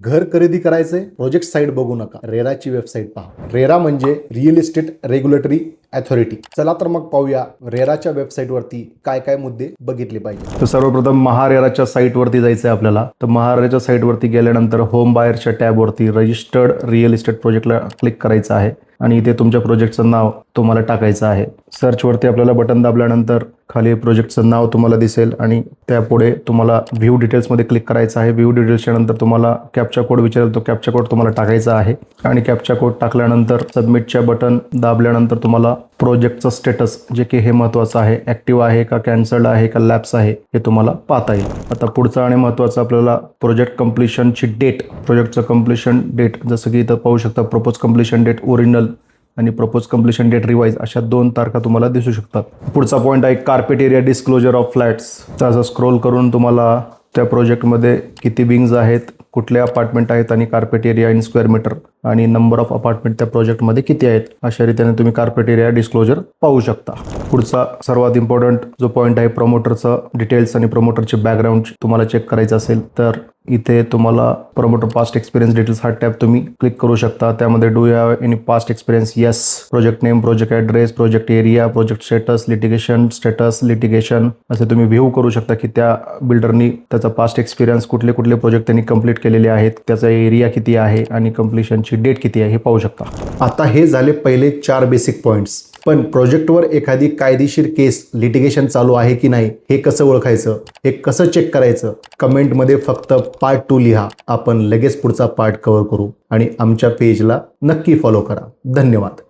घर खरेदी करायचंय, प्रोजेक्ट साईट बघू नका, रेराची वेबसाईट पहा. रेरा म्हणजे रिअल इस्टेट रेग्युलेटरी अथॉरिटी. चला तर मग पाहूया रेराच्या वेबसाईटवरती काय काय मुद्दे बघितले पाहिजे. तर सर्वप्रथम महारेराच्या साईटवरती जायचं आहे आपल्याला. तर महारेराच्या साईटवरती गेल्यानंतर होम बायरच्या टॅबवरती रजिस्टर्ड रिअल इस्टेट प्रोजेक्टला क्लिक करायचं आहे आणि इथे तुमच्या प्रोजेक्टचं नाव तुम्हाला टाकायचं आहे. सर्चवरती आपल्याला बटन दाबल्यानंतर खाली प्रोजेक्टचं नाव तुम्हाला दिसेल आणि त्यापुढे तुम्हाला व्ह्यू डिटेल्समध्ये क्लिक करायचं आहे. व्ह्यू डिटेल्सच्या नंतर तुम्हाला कॅप्चा कोड विचारेल, तो कॅप्चा कोड तुम्हाला टाकायचा आहे आणि कॅप्चा कोड टाकल्यानंतर सबमिटच्या बटन दाबल्यानंतर तुम्हाला प्रोजेक्टचं स्टेटस जे की हे महत्त्वाचं आहे, ॲक्टिव्ह आहे का, कॅन्सल्ड आहे का, लॅप्स आहे हे तुम्हाला पाहता येईल. आता पुढचं आणि महत्त्वाचं आपल्याला प्रोजेक्ट कंप्लीशनची डेट, प्रोजेक्टचं कंप्लीशन डेट, जसं की इथं पाहू शकता प्रपोज कंप्लीशन डेट ओरिजिनल आणि प्रपोज कंप्लीशन डेट रिवाइज अशा 2 तारखा तुम्हाला दिसू शकतात. पुढचा पॉईंट आहे carpet area disclosure of flats. तर असं स्क्रोल करून तुम्हाला त्या प्रोजेक्टमध्ये किती विंग्ज आहेत, कुठले अपार्टमेंट आहेत आणि carpet area in square metre आणि नंबर ऑफ अपार्टमेंट त्या प्रोजेक्टमध्ये किती आहेत अशा रीतीने तुम्ही कार्पेट एरिया डिस्क्लोजर पाहू शकता. पुढचा सर्वात इम्पॉर्टंट जो पॉईंट आहे प्रमोटरचं डिटेल्स आणि प्रमोटरचे बॅकग्राऊंड तुम्हाला चेक करायचं असेल तर इथे तुम्हाला प्रमोटर पास्ट एक्सपिरियन्स डिटेल्स हा टॅब तुम्ही क्लिक करू शकता. त्यामध्ये do you have any past experience, yes, project name, project address, project area, project status, litigation असे तुम्ही व्ह्यू करू शकता की त्या बिल्डरनी त्याचा पास्ट एक्सपिरियन्स कुठले कुठले प्रोजेक्ट त्यांनी कंप्लीट केलेले आहेत, त्याचा एरिया किती आहे आणि कंप्लीशनची डेट किती आहे हे पाहू शकता. आता हे झाले पहिले 4 बेसिक पॉईंट्स. पण प्रोजेक्टवर एखादी कायदेशीर केस लिटिगेशन चालू आहे की नाही हे कसं ओळखायचं, हे कसं चेक करायचं, कमेंटमध्ये फक्त पार्ट 2 लिहा. आपण लगेच पुढचा पार्ट कव्हर करू आणि आमच्या पेजला नक्की फॉलो करा. धन्यवाद.